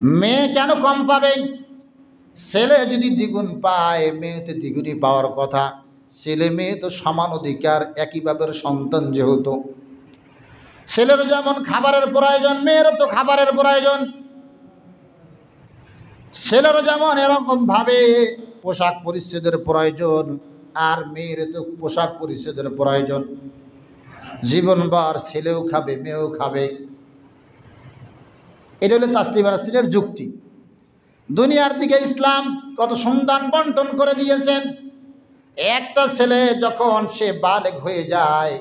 মেয়ে কেন কম পাবে? ছেলে যদি দ্বিগুণ পায়, মেয়েতে দ্বিগুণই পাওয়ার কথা। ছেলে মেয়ে তো সমান অধিকার, একইভাবে সন্তান। যেহেতু ছেলেরও যেমন খাবারের প্রয়োজন, মেয়েরও তো খাবারের প্রয়োজন। ছেলেরও যেমন এরকম ভাবে পোশাক পরিচ্ছেদের প্রয়োজন, আর মেয়ের তো পোশাক পরিচ্ছেদের প্রয়োজন। জীবনভর ছেলেও খাবে, মেয়েও খাবে। এটা হলো তাসলিমা নাসরিনের যুক্তি। দুনিয়ার দিকে ইসলাম কত সন্তান বন্টন করে দিয়েছেন। একটা ছেলে যখন সে বালেগ হয়ে যায়,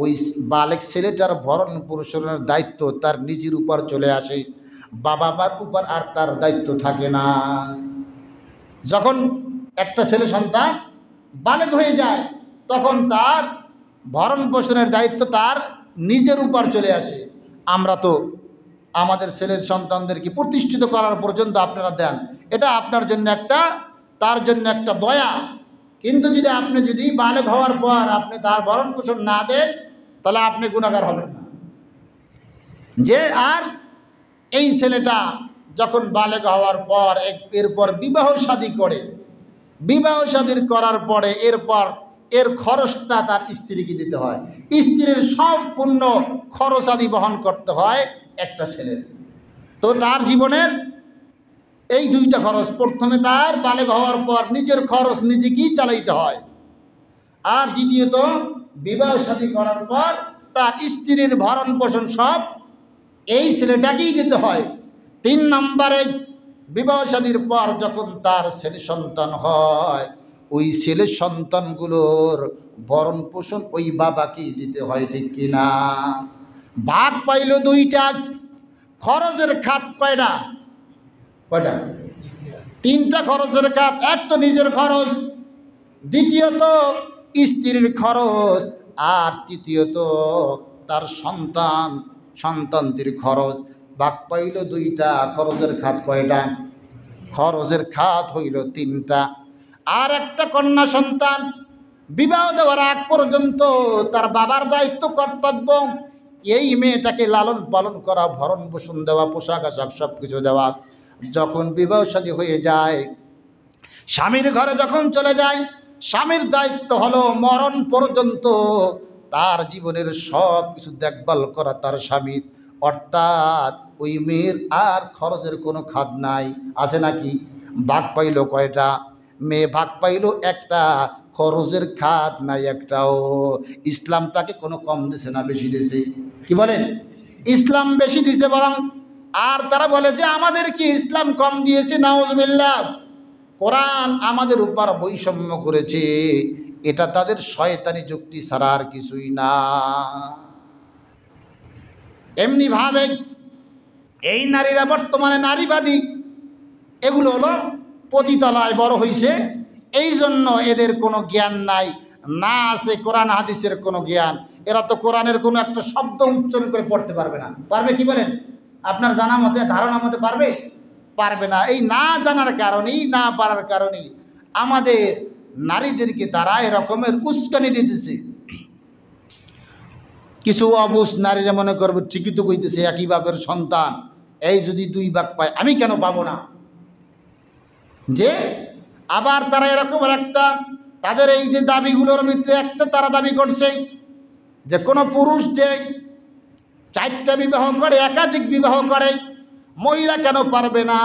ওই বালেগ ছেলেটার ভরণ পোষণের দায়িত্ব তার নিজের উপর চলে আসে, বাবা মার উপর আর তার দায়িত্ব থাকে না। যখন একটা ছেলে সন্তান বালেগ হয়ে যায়, তখন তার ভরণ পোষণের দায়িত্ব তার নিজের উপর চলে আসে। আমরা তো আমাদের ছেলের সন্তানদেরকে প্রতিষ্ঠিত করার পর্যন্ত আপনারা দেন, এটা আপনার জন্য একটা, তার জন্য একটা দয়া। কিন্তু আপনি যদি বালেগ হওয়ার পর আপনি তার ভরণ পোষণ না দেন, তাহলে আপনি গুনাহগার হবেন না। যে আর এই ছেলেটা যখন বালেগ হওয়ার পর এরপর বিবাহ শাদী করে, বিবাহ শাদী করার পরে এরপর এর খরচটা তার স্ত্রীকে দিতে হয়। স্ত্রীর সম্পূর্ণ খরচ আদি বহন করতে হয় একটা ছেলের। তো তার জীবনের এই দুইটা খরচ, প্রথমে তার বালেগ হওয়ার পর নিজের খরচ নিজেকেই চালাইতে হয়, আর দ্বিতীয়ত বিবাহ শাদী করার পর তার স্ত্রীর ভরণ পোষণ সব এই ছেলেটাকেই দিতে হয়। 3 নম্বরে বিবাহ শাদীর পর যখন তার ছেলে সন্তান হয়, ওই ছেলে সন্তানগুলোর ভরণ পোষণ ওই বাবাকেই দিতে হয়, ঠিক কিনা? ভাগ পাইল দুইটা, খরচের খাত কয়টা? 3টা খরচের খাত। এক তো নিজের খরচ, দ্বিতীয়ত স্ত্রীর খরচ, আর তৃতীয়ত তার সন্তানদের খরচ। ভাগ পাইল 2টা, খরচের খাত কয়টা? খরচের খাত হইল 3টা। আর একটা কন্যা সন্তান বিবাহ দেওয়ার আগ পর্যন্ত তার বাবার দায়িত্ব, কর্তব্য এই মেয়েটাকে লালন পালন করা, ভরণ পোষণ দেওয়া, পোশাক আশাক সব কিছু দেওয়া। যখন বিবাহ শাদী হয়ে যায়, স্বামীর ঘরে যখন চলে যায়, স্বামীর দায়িত্ব হলো মরণ পর্যন্ত তার জীবনের সব কিছু দেখভাল করা তার স্বামীর। অর্থাৎ ওই মেয়ের আর খরচের কোনো খাত নাই। আছে নাকি? ভাগ পাইল কয়টা? মেয়ে ভাগ পাইল একটা, খরচের খাত নাই একটাও। ইসলাম তাকে কোনো কম দিছে না বেশি দিছে? কি বলেন? ইসলাম বেশি দিছে বরং। আর তারা বলে যে আমাদের কি ইসলাম কম দিয়েছে? নাউজুবিল্লাহ। কোরআন আমাদের উপর বৈষম্য করেছে, এটা তাদের শয়তানি যুক্তি ছাড়া আর কিছুই না। এমনি ভাবে এই নারীরা বর্তমানে নারীবাদী, এগুলো হলো পতিতালয় বড় হয়েছে, এই জন্য এদের কোনো জ্ঞান নাই, না আছে কোরআন হাদিসের কোনো জ্ঞান। এরা তো কোরআনের কোনো একটা শব্দ উচ্চারণ করে পড়তে পারবে না। পারবে? কি বলেন? আপনার জানা মতে, ধারণা মতে পারবে? পারবে না। এই না জানার কারণেই, না পারার কারণেই আমাদের নারীদেরকে তারা এরকমের উস্কানি দিতেছে। কিছু অবুঝ নারীরা মনে করবে ঠিকই তো কইতেছে, একই বাপের সন্তান, এই যদি 2 ভাগ পায় আমি কেন পাবো না? যে আবার তারা এরকম একটা, তাদের এই যে দাবিগুলোর মধ্যে একটা তারা দাবি করছে যে কোনো পুরুষ যে 4টা বিবাহ করে, একাধিক বিবাহ করে, মহিলা কেন পারবে না?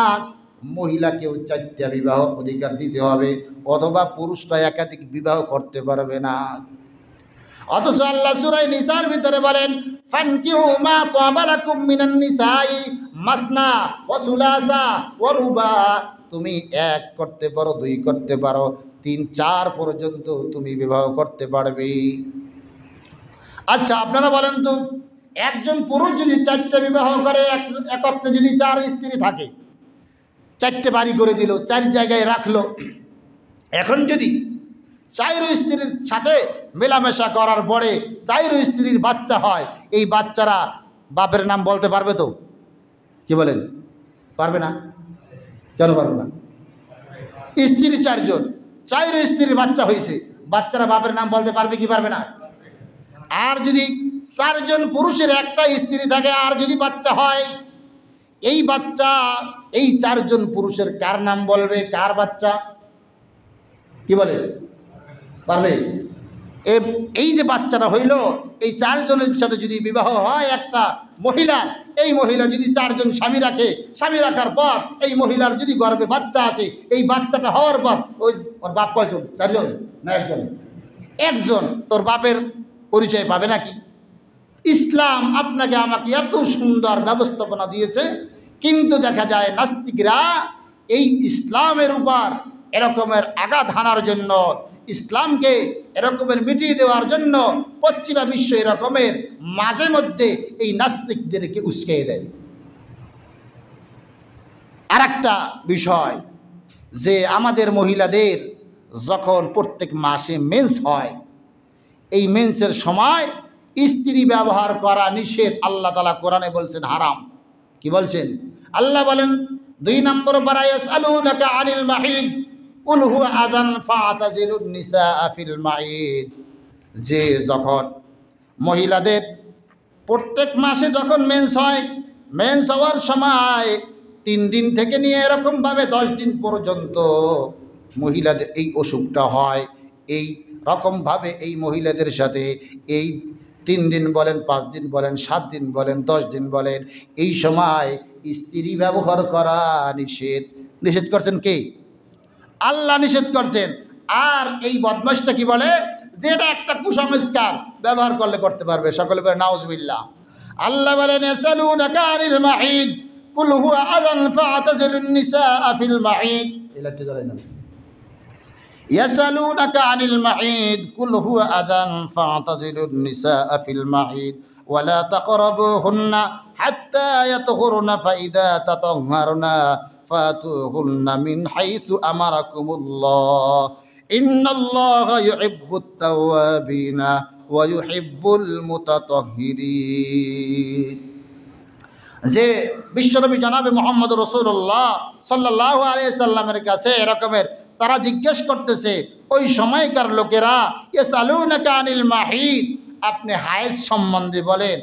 মহিলাকেও 4টা বিবাহ অধিকার দিতে হবে, অথবা পুরুষরা একাধিক বিবাহ করতে পারবে না। অথচ আল্লাহ সূরা নিসার ভিতরে বলেন, ফানকিহু মা তাবা লাকুম মিনান নিসাই মাসনা ওয়া সুলাসা ওয়া রুবা। তুমি 1 করতে পারো, 2 করতে পারো, 3, 4 পর্যন্ত তুমি বিবাহ করতে পারবে। আচ্ছা আপনারা বলেন তো, একজন পুরুষ যদি 4টা বিবাহ করে, একত্রে যদি 4 স্ত্রী থাকে, 4টে বাড়ি করে দিল, 4 জায়গায় রাখলো, এখন যদি 4 স্ত্রীর সাথে মেলামেশা করার পরে 4 স্ত্রীর বাচ্চা হয়, এই বাচ্চারা বাপের নাম বলতে পারবে তো? কি বলেন? পারবে না? কেন পারবে না? স্ত্রী 4 জন, 4 স্ত্রীর বাচ্চা হয়েছে, বাচ্চারা বাপের নাম বলতে পারবে কি পারবে না? আর যদি 4 জন পুরুষের একটা স্ত্রী থাকে, আর যদি বাচ্চা হয়, এই বাচ্চা, এই 4 জন পুরুষের কার নাম বলবে? কার বাচ্চা? কি বলে? পারবে? এই যে বাচ্চাটা হইল, এই 4 জনের সাথে যদি বিবাহ হয় একটা মহিলা, এই মহিলা যদি 4 জন স্বামী রাখে, স্বামী রাখার পর এই মহিলার যদি গর্ভে বাচ্চা আছে, এই বাচ্চাটা হওয়ার পর ওর বাপ কয়জন? 4 জন না 1 জন? 1 জন। তোর বাপের পরিচয় পাবে নাকি? ইসলাম আপনাকে আমাকে এত সুন্দর ব্যবস্থাপনা দিয়েছে, কিন্তু দেখা যায় নাস্তিকরা এই ইসলামের উপর এরকমের আঘাত হানার জন্য, ইসলামকে এরকমের মিটিয়ে দেওয়ার জন্য পশ্চিমা বিশ্ব এরকমের মাঝে মধ্যে এই নাস্তিকদেরকে উস্কে দেয়। আর একটা বিষয়, যে আমাদের মহিলাদের যখন প্রত্যেক মাসে মেন্স হয়, এই মেন্সের সময় স্ত্রী ব্যবহার করা নিষেধ। আল্লাহ তাআলা কোরআনে বলছেন হারাম। কি বলছেন? আল্লাহ বলেন 2 নম্বর পারা, ইয়াসআলুনাকা আনিল মাহিদ কুল হুয়া আযান ফা'তাজিলুন নিসাআ ফিল মাহিদ। যে যখন মহিলাদের প্রত্যেক মাসে যখন মেন্স হয়, মেন্স হওয়ার সময় 3 দিন থেকে নিয়ে এরকমভাবে 10 দিন পর্যন্ত মহিলাদের এই অসুখটা হয়, এই রকমভাবে এই মহিলাদের সাথে এই 3 দিন বলেন, 5 দিন বলেন, 7 দিন বলেন, 10 দিন বলেন, এই সময় স্ত্রী ব্যবহার করা নিষেধ। নিষেধ করছেন কে? আল্লাহ নিষেধ করছেন। আর এই বদমাশটা কি বলে? যে এটা একটা কুসংস্কার, ব্যবহার করলে করতে পারবে। সকলে বলে নাউজুবিল্লাহ। আল্লাহ বলেন ইয়াসালুনাকা আনিল মাহিদ কুল হুয়া আযান ফা'তাজিলুন নিসাআ ফিল মাহিদ। এলাটি জানেন না? ইয়াসালুনাকা আনিল মাহিদ কুল হুয়া আযান ফা'তাজিলুন নিসাআ ফিল মাহিদ ওয়ালা তাকরাবুহুন্না হাত্তা ইয়াতহুরনা ফাইদা তাতাহহারনা ফাতুহুন্না মিন হাইতু আমারাকুমুল্লাহ ইন্নাল্লাহা ইউহিব্বুত তাওয়াবিনা ওয়া ইউহিব্বুল মুতাতাহহিরিন। যে বিশ্বনবী জনাবে মুহাম্মদ রাসূলুল্লাহ সাল্লাল্লাহু আলাইহি সাল্লামের কাছে এরকমের তারা জিজ্ঞেস করতেছে, ওই সময়কার লোকেরা, ইয়াসালুনাকা আনিল মাহিদ, আপনি হায়েজ সম্বন্ধে বলেন।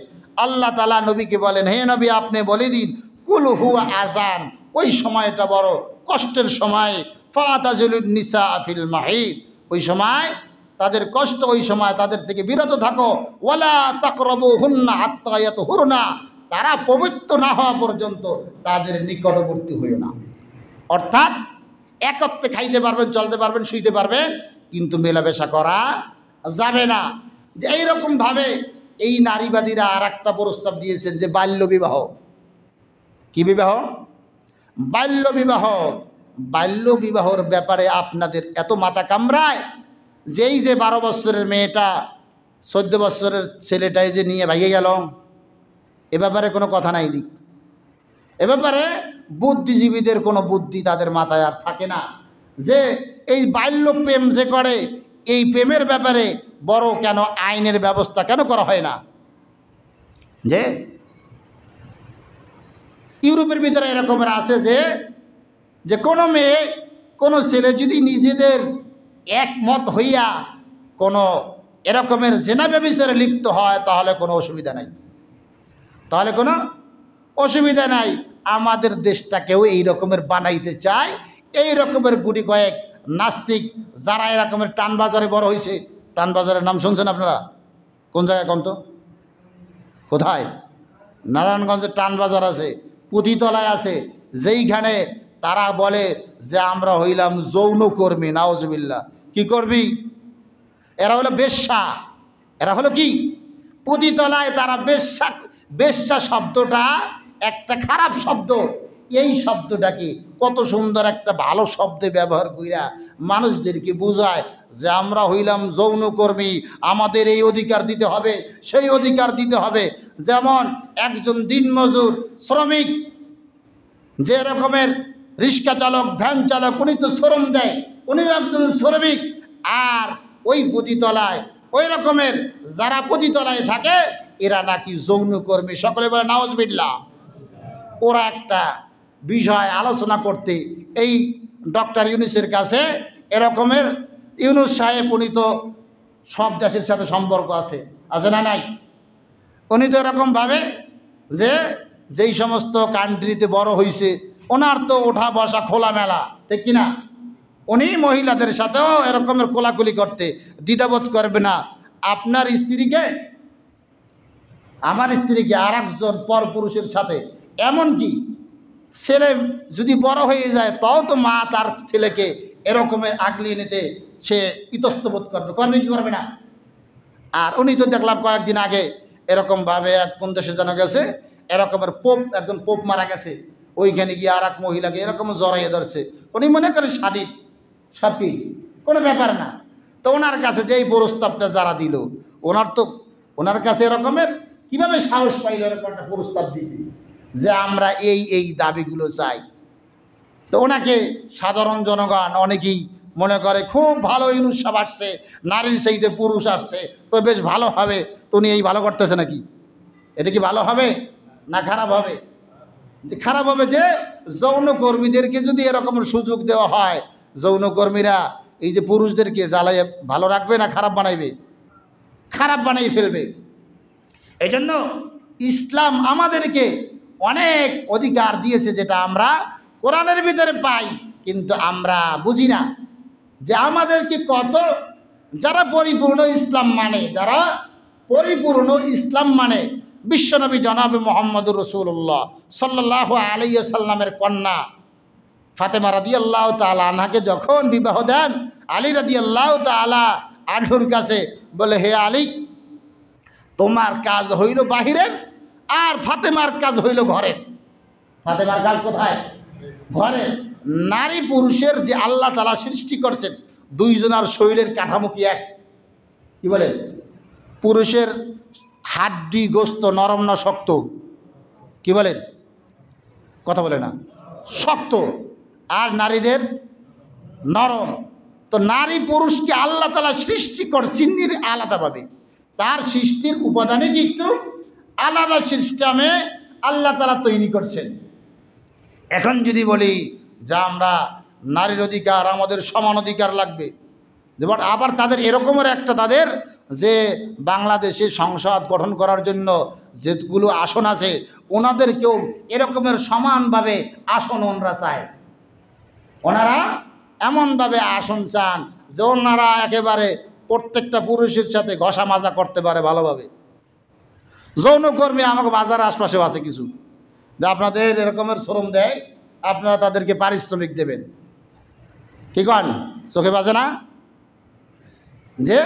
আল্লাহ তাআলা নবীকে বলেন, হে নবী আপনি বলে দিন, কুল হুয়া আযান, ওই সময়টা বড় কষ্টের সময়, ফাতাজিলুন নিসাআ ফিল মাহিদ, ওই সময় তাদের কষ্ট, ওই সময় তাদের থেকে বিরত থাকো। ওয়ালা তাকরাবুহুন্না হাত্তা ইয়াতহুরনা, তারা পবিত্র না হওয়া পর্যন্ত তাদের নিকটবর্তী হইও না। অর্থাৎ একত্রে খাইতে পারবেন, চলতে পারবেন, শুইতে পারবেন, কিন্তু মেলামেশা করা যাবে না। যে এইরকমভাবে এই নারীবাদীরা আর একটা প্রস্তাব দিয়েছেন যে বাল্য বিবাহ। কি বিবাহ? বাল্য বিবাহ। বাল্য বিবাহর ব্যাপারে আপনাদের এত মাথা কামড়ায়, যেই যে 12 বছরের মেয়েটা 14 বছরের ছেলেটাই যে নিয়ে ভাইগে গেল, এ ব্যাপারে কোনো কথা নাই দিক। এ ব্যাপারে বুদ্ধিজীবীদের কোনো বুদ্ধি তাদের মাথায় আর থাকে না, যে এই বাল্য প্রেম যে করে, এই প্রেমের ব্যাপারে বড় কেন আইনের ব্যবস্থা কেন করা হয় না? যে ইউরোপের ভিতরে এরকমের আছে যে কোনো মেয়ে কোনো ছেলে যদি নিজেদের একমত হইয়া কোনো এরকমের জেনা ব্যভিচারে লিপ্ত হয়, তাহলে কোনো অসুবিধা নাই, তাহলে কোনো অসুবিধা নাই। আমাদের দেশটাকেও এই রকমের বানাইতে চায় এই রকমের গুটি কয়েক নাস্তিক, যারা এরকমের টানবাজারে বড় হয়েছে। টানবাজারের নাম শুনছেন আপনারা? কোন জায়গায় কোন তো? কোথায়? নারায়ণগঞ্জের টানবাজার আছে, পুঁথিতলায় আছে, যেইখানে তারা বলে যে আমরা হইলাম যৌনকর্মী। নাউজুবিল্লাহ। কি করবি? এরা হলো বেশ্যা। এরা হলো কি? পুঁথিতলায় তারা বেশ্যা। বেশ্যা শব্দটা একটা খারাপ শব্দ। এই শব্দটাকে কত সুন্দর একটা ভালো শব্দে ব্যবহার কইরা মানুষদেরকে বোঝায় যে আমরা হইলাম যৌনকর্মী, আমাদের এই অধিকার দিতে হবে, সেই অধিকার দিতে হবে। যেমন একজন দিনমজুর শ্রমিক, যে রকমের রিক্সা চালক, ভ্যান চালক, উনি তো শ্রম দেয়, উনিও একজন শ্রমিক। আর ওই পুঁথিতলায় ওই রকমের যারা পুঁথিতলায় থাকে, এরা নাকি যৌনকর্মী। সকলে বলে নাউজুবিল্লাহ। ওরা একটা বিষয় আলোচনা করতে এই ডক্টর ইউনূসের কাছে, এরকমের ইউনূস সাহেব উনি তো সব দেশের সাথে সম্পর্ক আছে না নাই? উনি তো এরকমভাবে যে যেই সমস্ত কান্ট্রিতে বড় হয়েছে ওনার তো ওঠা বসা খোলামেলা, ঠিক কিনা? উনি মহিলাদের সাথেও এরকমের কোলাকুলি করতে দ্বিধাবোধ করবে না। আপনার স্ত্রীকে, আমার স্ত্রীকে আর একজন পরপুরুষের সাথে, এমনকি ছেলে যদি বড় হয়ে যায় তাও তো মা তার ছেলেকে এরকমের আগলিয়ে নিতে সে ইতস্তবোধ করবে, করবে কি করবে না? আর উনি তো দেখলাম কয়েকদিন আগে এরকমভাবে এক কোন দেশে জানা গেছে এরকমের একজন পোপ মারা গেছে, ওইখানে গিয়ে আর এক মহিলাকে এরকম জড়াইয়ে ধরছে। উনি মনে করেন স্বাধীন, সব কি কোনো ব্যাপার না। তো ওনার কাছে যে এই প্রস্তাবটা যারা দিল, ওনার কাছে এরকমের কীভাবে সাহস পাইল এরকম একটা প্রস্তাব দিতে যে আমরা এই এই দাবিগুলো চাই? তো ওনাকে সাধারণ জনগণ অনেকেই মনে করে খুব ভালো ইউনুস সাহেব আসছে, নারীর চাইতে পুরুষ আসছে, তো বেশ ভালো হবে। তো উনি এই ভালো করতেছে নাকি? এটা কি ভালো হবে না খারাপ হবে? যে খারাপ হবে যে যৌনকর্মীদেরকে যদি এরকম সুযোগ দেওয়া হয়, যৌনকর্মীরা এই যে পুরুষদেরকে জ্বালাইয়ে ভালো রাখবে না খারাপ বানাইবে? খারাপ বানাই ফেলবে। এই জন্য ইসলাম আমাদেরকে অনেক অধিকার দিয়েছে যেটা আমরা কোরআনের ভিতরে পাই, কিন্তু আমরা বুঝি না যে আমাদেরকে কত, যারা পরিপূর্ণ ইসলাম মানে, যারা পরিপূর্ণ ইসলাম মানে, বিশ্বনবী জনাবে মুহাম্মদুর রাসূলুল্লাহ সাল্লাল্লাহু আলাইহি ওয়াসাল্লামের কন্যা ফাতেমা রাদিয়াল্লাহু তাআলা আনহাকে যখন বিবাহ দেন, আলী রাদিয়াল্লাহু তাআলা আনহুর কাছে বলে, হে আলী, তোমার কাজ হইল বাহিরের আর ফাতেমার কাজ হইল ঘরের। ফাতেমার কাজ কোথায়? ঘরের। নারী পুরুষের যে আল্লাহ তাআলা সৃষ্টি করছেন, দুইজনের শরীরের কাঠামো কি এক? কি বলেন? পুরুষের হাড্ডি গোস্ত নরম না শক্ত? কি বলেন? কথা বলে না, শক্ত। আর নারীদের নরম। তো নারী পুরুষকে আল্লাহ তাআলা সৃষ্টি করছেন আলাদাভাবে, তার সৃষ্টির উপাদানে কিন্তু আলাদা সিস্টেমে আল্লাহ তাআলা তৈরি করছেন। এখন যদি বলি যে আমরা নারীর অধিকার, আমাদের সমান অধিকার লাগবে, যেমন আবার তাদের এরকমের একটা তাদের যে বাংলাদেশে সংসদ গঠন করার জন্য যেগুলো আসন আছে ওনাদেরকেও এরকমের সমানভাবে আসন ওনারা চায়। ওনারা এমনভাবে আসন চান যে ওনারা একেবারে প্রত্যেকটা পুরুষের সাথে ঘষা মাজা করতে পারে ভালোভাবে। যৌনকর্মী আমাকে বাজারের আশপাশেও আছে কিছু, যে আপনাদের এরকমের শ্রম দেয়, আপনারা তাদেরকে পারিশ্রমিক দেবেন। কি কন? চোখে বাজে না? যে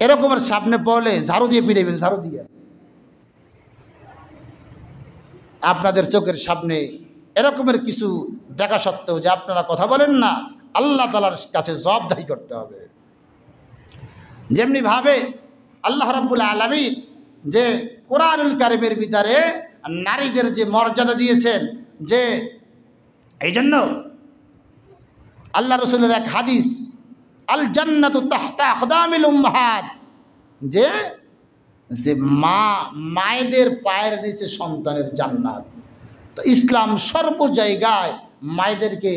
এরকমের সামনে পড়লে ঝাড়ু দিয়ে পিটাইবেন, ঝাড়ু দিয়ে। আপনাদের চোখের সামনে এরকমের কিছু দেখা সত্ত্বেও যে আপনারা কথা বলেন না, আল্লাহ তাআলার কাছে জবাবদিহি করতে হবে। যেমনিভাবে আল্লাহ রাব্বুল আলামিন যে কোরআনুল কারীমের ভিতরে নারীদের যে মর্যাদা দিয়েছেন, যে এই জন্য আল্লাহ রসুলের এক হাদিস, আল জান্নাতু তাহতা আকদামিল উম্মাহাত, যে যে মায়েদের পায়ের নিচে সন্তানের জান্নাত। তো ইসলাম সর্ব জায়গায় মায়েদেরকে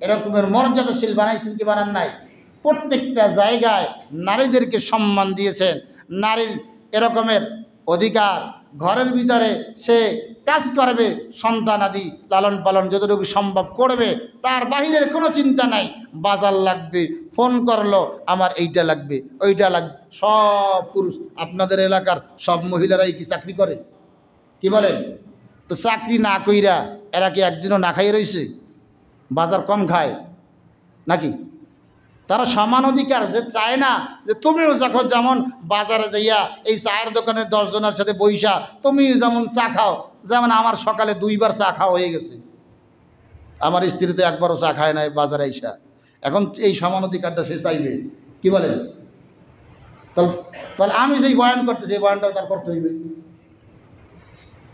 এরকমের মর্যাদাশীল বানাইছেন কি বানান নাই? প্রত্যেকটা জায়গায় নারীদেরকে সম্মান দিয়েছেন। নারীর এরকমের অধিকার, ঘরের ভিতরে সে কাজ করবে, সন্তান আদি লালন পালন যতটুকু সম্ভব করবে, তার বাহিরের কোনো চিন্তা নাই। বাজার লাগবে, ফোন করলো আমার এইটা লাগবে ওইটা লাগবে। সব পুরুষ, আপনাদের এলাকার সব মহিলারাই কি চাকরি করে? কি বলেন? তো চাকরি না কইরা এরা কি একদিনও না খাইয়ে রয়েছে? বাজার কম খায় নাকি? তারা সমান অধিকার যে চায় না যে তুমিও যখন যেমন বাজারে যাইয়া এই চায়ের দোকানে 10 জনের সাথে বইসা তুমি যেমন চা খাও, যেমন আমার সকালে 2 বার চা খাওয়া হয়ে গেছে, আমার স্ত্রী তো একবারও চা খায় নাই বাজারে আইসা। এখন এই সমান অধিকারটা সে চাইবে। কি বলেন? তাহলে আমি যেই বয়ান করতেছি এই বয়ানটাও তার করতে হইবে।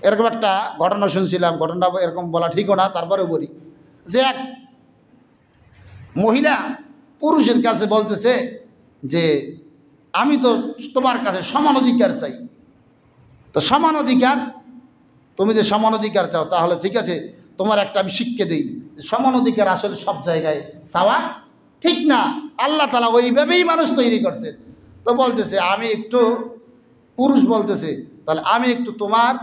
এরকম একটা ঘটনা শুনছিলাম, ঘটনাটা এরকম বলা ঠিকও না, তারপরেও বলি যে এক মহিলা পুরুষের কাছে বলতেছে যে আমি তো তোমার কাছে সমান অধিকার চাই। তো সমান অধিকার, তুমি যে সমান অধিকার চাও তাহলে ঠিক আছে, তোমার একটা আমি শিক্ষা দিই, সমান অধিকার আসলে সব জায়গায় চাওয়া ঠিক না। আল্লাহ তাআলা ওইভাবেই মানুষ তৈরি করছেন। তো বলতেছে আমি একটু, পুরুষ বলতেছে তাহলে আমি একটু তোমার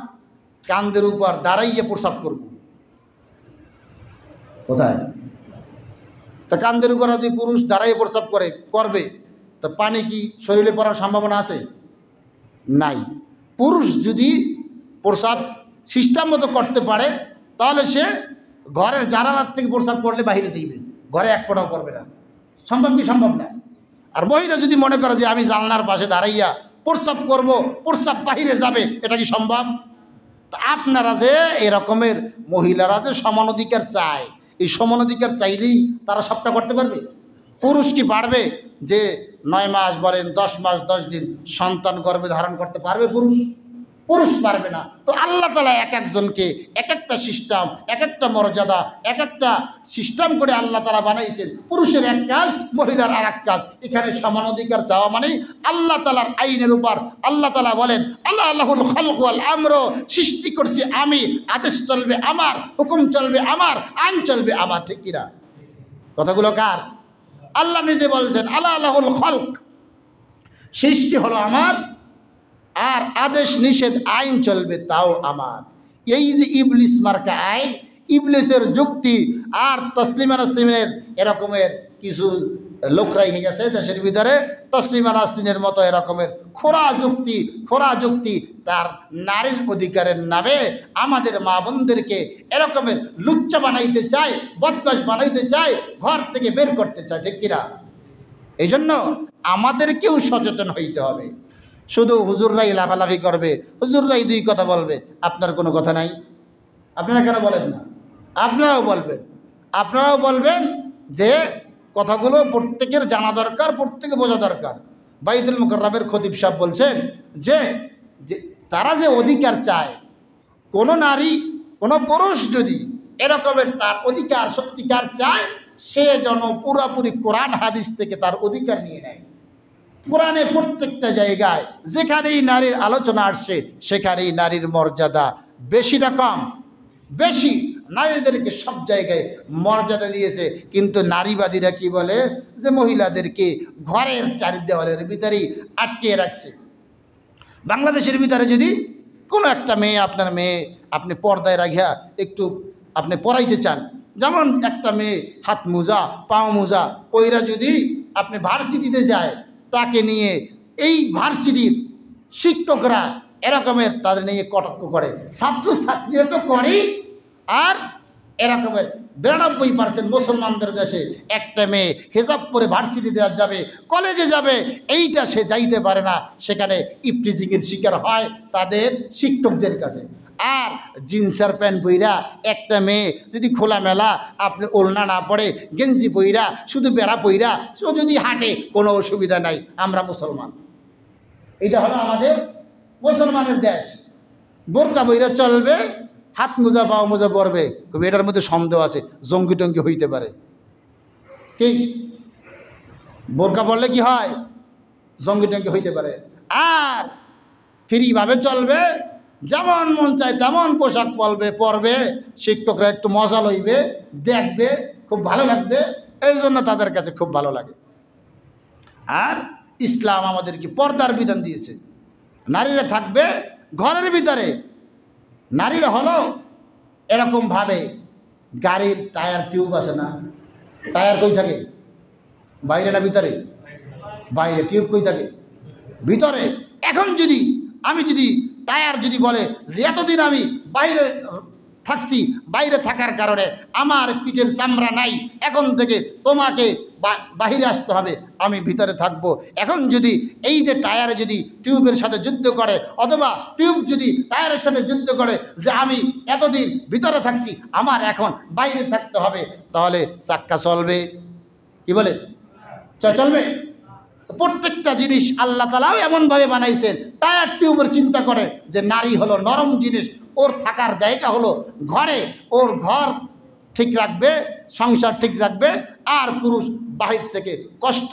কান্দের উপর দাঁড়াইয়ে প্রসাব করব। কোথায়? তা কান্দের উপর যদি পুরুষ দাঁড়াইয়ে প্রসাব করবে তো পানি কি শরীরে পড়ার সম্ভাবনা আছে? নাই। পুরুষ যদি প্রসাব সিস্টেম মতো করতে পারে তাহলে সে ঘরের জানালার থেকে প্রসাব করলে বাইরে যাইবে, ঘরে এক ফোঁটাও করবে না। সম্ভব কি? সম্ভব না। আর মহিলা যদি মনে করে যে আমি জানলার পাশে দাঁড়াইয়া প্রসাব করব, প্রসাব বাহিরে যাবে, এটা কি সম্ভব? তা আপনারা যে এরকমের মহিলারা যে সমান অধিকার চায়, এই সমান অধিকার চাইলেই তারা সবটা করতে পারবে? পুরুষ কি পারবে যে 9 মাস বলেন 10 মাস 10 দিন সন্তান গর্ভে ধারণ করতে পারবে? পুরুষ পারবে না। তো আল্লাহ তাআলা এক একজনকে এক একটা সিস্টেম, এক একটা মর্যাদা, এক একটা সিস্টেম করে আল্লাহ তাআলা বানাইছেন। পুরুষের এক কাজ, মহিলার আর এক কাজ। এখানে সমান অধিকার চাওয়া মানে আল্লাহ তাআলার আইনের উপর আল্লাহ তাআলা বলেন আল্লাহুল খালকু ওয়াল আমর, সৃষ্টি করছি আমি, আদেশ চলবে আমার, হুকুম চলবে আমার, আইন চলবে আমার। ঠিক কিনা? কথাগুলো কার? আল্লাহ নিজে বলছেন আল্লাহুল খালক, সৃষ্টি হলো আমার, আর আদেশ নিষেধ আইন চলবে তাও আমার। এই যে ইবলিস মার্কা আইন, ইবলিসের যুক্তি আর তসলিমা নাসরিনের এরকমের কিছু লোকরাই হয়ে গেছে দেশের ভিতরে, তসলিমা নাসরিনের মতো এরকমের খোরা যুক্তি তার নারীর অধিকারের নামে আমাদের মা বোনদেরকে এরকমের লুচ্চা বানাইতে চায়, বদমাশ বানাইতে চায়, ঘর থেকে বের করতে চায়। ঠিক কিনা? এই জন্য আমাদেরকেও সচেতন হইতে হবে। শুধু হুজুররাই লাফালাফি করবে, হুজুররাই 2 কথা বলবে, আপনার কোনো কথা নাই? আপনারা কেন বলেন না? আপনারাও বলবেন যে কথাগুলো প্রত্যেকের জানা দরকার, প্রত্যেকে বোঝা দরকার। বাইতুল মুকাররমের খতিব সাহেব বলছেন যে তারা যে অধিকার চায়, কোনো নারী, কোনো পুরুষ যদি এরকমের তার অধিকার সত্যিকার চায়, সে যেন পুরোপুরি কোরআন হাদিস থেকে তার অধিকার নিয়ে নেয়। কোরআনে প্রত্যেকটা জায়গায় যেখানেই নারীর আলোচনা আসছে সেখানেই নারীর মর্যাদা বেশি না কম? বেশি। নারীদেরকে সব জায়গায় মর্যাদা দিয়েছে, কিন্তু নারীবাদীরা কি বলে যে মহিলাদেরকে ঘরের 4 দেওয়ালের ভিতরেই আটকে রাখছে। বাংলাদেশের ভিতরে যদি কোনো একটা মেয়ে, আপনার মেয়ে আপনি পর্দায় রাখিয়া একটু আপনি পড়াইতে চান, যেমন একটা মেয়ে হাত মোজা পাও মোজা ওইরা যদি আপনি ভার্সিটিতে যায়, তাকে নিয়ে এই ভার্সিটির শিক্ষকরা এরকমের তাদের নিয়ে কটাক্ষ করে, ছাত্রছাত্রীরা তো করেই। আর এরকমের 92% মুসলমানদের দেশে একটা মেয়ে হেজাব পরে ভার্সিটিতে যাবে, কলেজে যাবে, এইটা সে যাইতে পারে না, সেখানে ইফটিজিংয়ের শিকার হয় তাদের শিক্ষকদের কাছে। আর জিন্সের প্যান্ট পইরা একটা মেয়ে যদি খোলামেলা আপনি ওড়না না পড়ে, গেঞ্জি পইরা শুধু বেড়া পইরা সে যদি হাঁটে, কোনো অসুবিধা নাই, আমরা মুসলমান। এটা হলো আমাদের মুসলমানের দেশ। বোরকা পইরা চলবে, হাত মোজা পাও মোজা পরবে, এটার মধ্যে সন্দেহ আছে, জঙ্গি টঙ্গি হইতে পারে। কি বোরকা পরলে কি হয়? জঙ্গি টঙ্গি হইতে পারে। আর ফ্রিভাবে চলবে, যেমন মন চায় তেমন পোশাক পরবে, শিক্ষকরা একটু মজা লইবে, দেখবে, খুব ভালো লাগবে, এই জন্য তাদের কাছে খুব ভালো লাগে। আর ইসলাম আমাদেরকে পর্দার বিধান দিয়েছে। নারীরা থাকবে ঘরের ভিতরে। নারীরা হলো এরকমভাবে, গাড়ির টায়ার টিউব আছে না, টায়ার কই থাকে? বাইরে না ভিতরে? বাইরে। টিউব কই থাকে? ভিতরে। এখন যদি আমি টায়ার যদি বলে যে এতদিন আমি বাইরে থাকছি, বাইরে থাকার কারণে আমার পিঠের চামড়া নাই, এখন থেকে তোমাকে বাহিরে আসতে হবে, আমি ভিতরে থাকব। এখন যদি এই যে টায়ারে যদি টিউবের সাথে যুদ্ধ করে, অথবা টিউব যদি টায়ারের সাথে যুদ্ধ করে যে আমি এতদিন ভিতরে থাকছি, আমার এখন বাইরে থাকতে হবে, তাহলে চাক্কা চলবে? কি বলে? চলবে? প্রত্যেকটা জিনিস আল্লাহ তাআলাও এমনভাবে বানাইছেন, টায়ার টিউবের চিন্তা করে যে নারী হলো নরম জিনিস, ওর থাকার জায়গা হলো ঘরে, ওর ঘর ঠিক রাখবে, সংসার ঠিক রাখবে, আর পুরুষ বাহির থেকে কষ্ট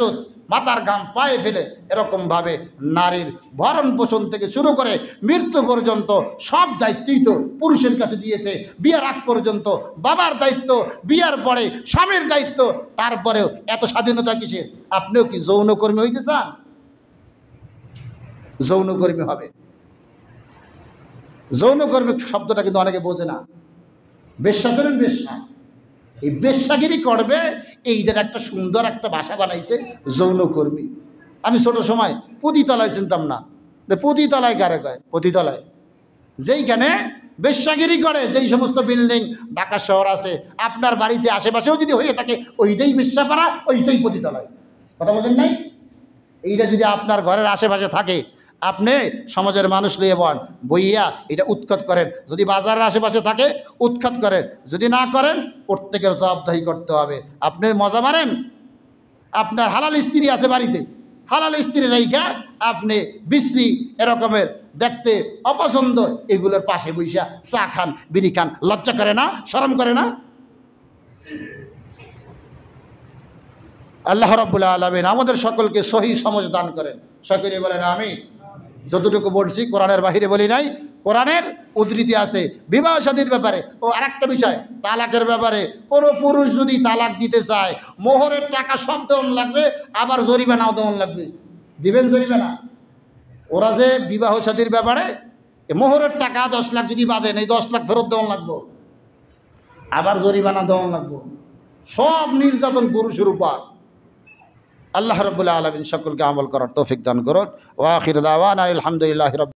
মাথার ঘাম পায়ে ফেলে এরকমভাবে নারীর ভরণ পোষণ থেকে শুরু করে মৃত্যু পর্যন্ত সব দায়িত্বই তো পুরুষের কাছে দিয়েছে। বিয়ার আগ পর্যন্ত বাবার দায়িত্ব, বিয়ার পরে স্বামীর দায়িত্ব, তারপরেও এত স্বাধীনতা কিসের? আপনিও কি যৌনকর্মী হইতে চান? যৌনকর্মী হবে। যৌনকর্মী শব্দটা কিন্তু অনেকে বোঝে না। বেশ্যা করেন, বেশ্যা, এই বেশ্যাগিরি করবে, এইটার একটা সুন্দর একটা ভাষা বানাইছে যৌনকর্মী। আমি ছোট সময় পতিতলায় চিনতাম না, পতিতলায় কারে কয়, পতিতলায় যেইখানে বেশ্যাগিরি করে, যেই সমস্ত বিল্ডিং ঢাকা শহর আছে, আপনার বাড়িতে আশেপাশেও যদি হয়ে থাকে, ওইটাই বেশ্যাপাড়া, ওইটাই পতিতলায়। কথা বলেন নাই? এইটা যদি আপনার ঘরের আশেপাশে থাকে, আপনি সমাজের মানুষ লিয়ে বইয়া এটা উৎখাত করেন। যদি বাজারের আশেপাশে থাকে উৎখাত করেন, যদি না করেন প্রত্যেকের জবাবদাহি করতে হবে। আপনি মজা মারেন, আপনার হালাল স্ত্রী আছে বাড়িতে, হালাল স্ত্রী রেখা আপনি বিশ্রী এরকমের দেখতে অপছন্দ এগুলোর পাশে বইসা চা খান, বিড়ি খান, লজ্জা করে না, শরম করে না? আল্লাহ রাব্বুল আলামিন আমাদের সকলকে সহি সমঝ দান করেন। সকলে বলেন আমিন। যতটুকু বলছি কোরআনের বাহিরে বলি নাই, কোরআনের উদ্ধৃতি আছে বিবাহ শাদীর ব্যাপারে। ও আরেকটা বিষয়, তালাকের ব্যাপারে। কোনো পুরুষ যদি তালাক দিতে চায়, মোহরের টাকা সব দেওয়ান লাগবে, আবার জরিমানাও দেওয়ান লাগবে। দিবেন জরিমানা? ওরা যে বিবাহ শাদীর ব্যাপারে মোহরের টাকা 10 লাখ যদি বাঁধেন, এই 10 লাখ ফেরত দেওয়ান লাগবো, আবার জরিমানা দেওয়ান লাগবো। সব নির্যাতন পুরুষের উপর। আল্লাহ রাব্বুল আলামিন সকলকে আমল করার তৌফিক দান করুন। ওয়া আখিরু দাওয়ানা আলহামদুলিল্লাহি রাব্বিল